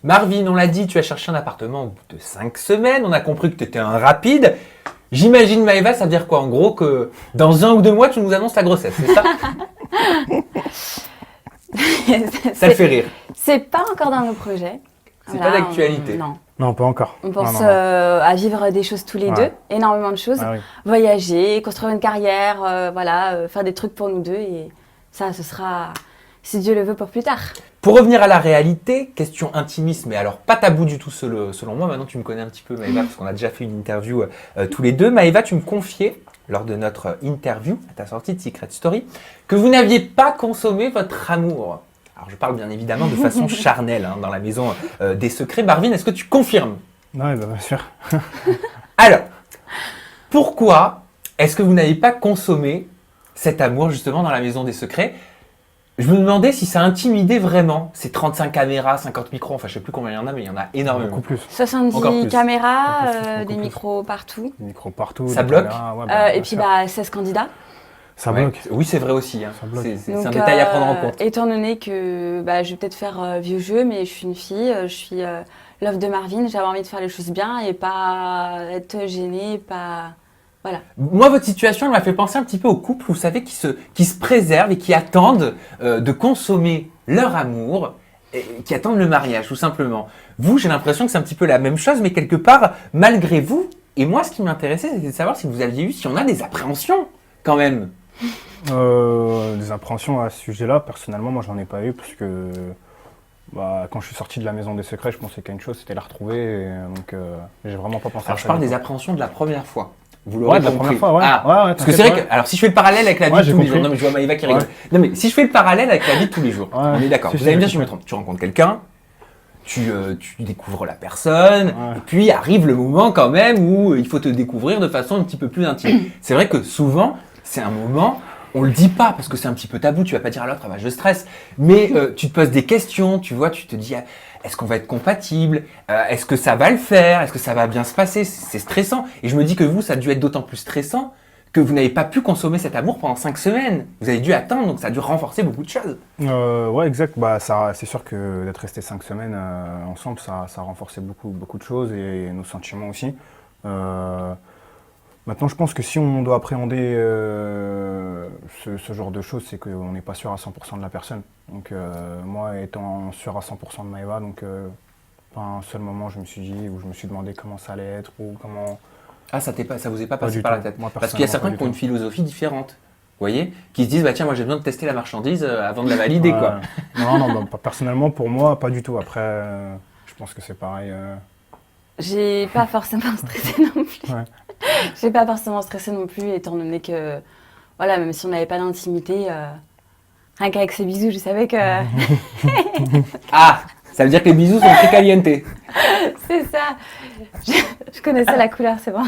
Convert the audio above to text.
Marvin, on l'a dit, tu as cherché un appartement au bout de 5 semaines. On a compris que tu étais un rapide. J'imagine, Maëva, ça veut dire quoi? En gros, que dans 1 ou 2 mois, tu nous annonces la grossesse, c'est ça? Ça te fait rire. C'est pas encore dans nos projets. C'est pas d'actualité. Non. Non, pas encore. On pense Non. à vivre des choses tous les Ouais. deux, énormément de choses. Ah oui. Voyager, construire une carrière, faire des trucs pour nous deux. Et ça, ce sera, si Dieu le veut, pour plus tard. Pour revenir à la réalité, question intimiste, mais alors pas tabou du tout selon moi. Maintenant, tu me connais un petit peu, Maëva, parce qu'on a déjà fait une interview tous les deux. Maëva, tu me confiais, lors de notre interview, à ta sortie de Secret Story, que vous n'aviez pas consommé votre amour. Alors, je parle bien évidemment de façon charnelle, dans la maison des secrets. Marvin, est-ce que tu confirmes? Non, bien sûr. Alors, pourquoi est-ce que vous n'avez pas consommé cet amour justement dans la maison des secrets? Je me demandais si ça intimidait vraiment ces 35 caméras, 50 micros, enfin je sais plus combien il y en a, mais il y en a énormément. Beaucoup plus. Encore 70 plus. caméras, Beaucoup des plus. micros partout. Des micros partout. Ça des bloque caméras, ouais, Et bien puis sûr. 16 candidats. Ça Ouais. bloque. Oui, c'est vrai aussi. Ça bloque. C'est un Donc, détail à prendre en compte. Étant donné que je vais peut-être faire vieux jeu, mais je suis une fille, je suis l'œuf de Marvin, j'avais envie de faire les choses bien et pas être gênée, pas... Voilà. Moi, votre situation, elle m'a fait penser un petit peu aux couples, vous savez, qui se préservent et qui attendent de consommer leur amour, et qui attendent le mariage, tout simplement. Vous, j'ai l'impression que c'est un petit peu la même chose, mais quelque part, malgré vous, et moi, ce qui m'intéressait, c'était de savoir si vous aviez eu, si on a des appréhensions, quand même. Des appréhensions à ce sujet-là, personnellement, moi, j'en ai pas eu parce que quand je suis sorti de la maison des secrets, je pensais qu'à une chose, c'était la retrouver. Et, donc, j'ai vraiment pas pensé à Alors, ça. je parle du des tout. appréhensions de la première fois. Vous l'aurez Ouais, de la compris. première fois, ouais. Ah, Ouais, parce que c'est vrai que, alors si je fais le parallèle avec la vie Ouais, de j'ai tous les jours, compris. non mais je vois Maëva qui rigole. Ouais. Non mais si je fais le parallèle avec la vie de tous les jours, Ouais. on est d'accord. Si, Vous si, allez me dire j'ai si je me compris. trompe. Tu rencontres quelqu'un, tu découvres la personne, Ouais. et puis arrive le moment quand même où il faut te découvrir de façon un petit peu plus intime. C'est vrai que souvent, c'est un moment, on le dit pas parce que c'est un petit peu tabou, tu vas pas dire à l'autre, ah bah je stresse, mais tu te poses des questions, tu vois, tu te dis, est-ce qu'on va être compatible? Est-ce que ça va le faire? Est-ce que ça va bien se passer? C'est stressant. Et je me dis que vous, ça a dû être d'autant plus stressant que vous n'avez pas pu consommer cet amour pendant 5 semaines. Vous avez dû attendre, donc ça a dû renforcer beaucoup de choses. Ouais, exact. C'est sûr que d'être resté 5 semaines ensemble, ça a renforcé beaucoup de choses et nos sentiments aussi. Maintenant, je pense que si on doit appréhender ce genre de choses, c'est qu'on n'est pas sûr à 100% de la personne. Donc, moi, étant sûr à 100% de Maëva, donc pas un seul moment, où je me suis demandé comment ça allait être ou comment. Ah, ça vous est pas Pas passé du par la tout. tête? Moi, Parce qu'il y a personnellement, certains pas qui ont du une philosophie différente. Vous voyez? Qui se disent, bah tiens, moi j'ai besoin de tester la marchandise avant de la valider, Ouais. quoi. Non, personnellement, pour moi, pas du tout. Après, je pense que c'est pareil. J'ai pas forcément stressé non plus. Ouais. J'ai pas forcément stressé non plus, étant donné que, voilà, même si on n'avait pas d'intimité, rien qu'avec ces bisous, je savais que Ah, ça veut dire que les bisous sont très caliente. c'est ça. Je connaissais la couleur, c'est bon.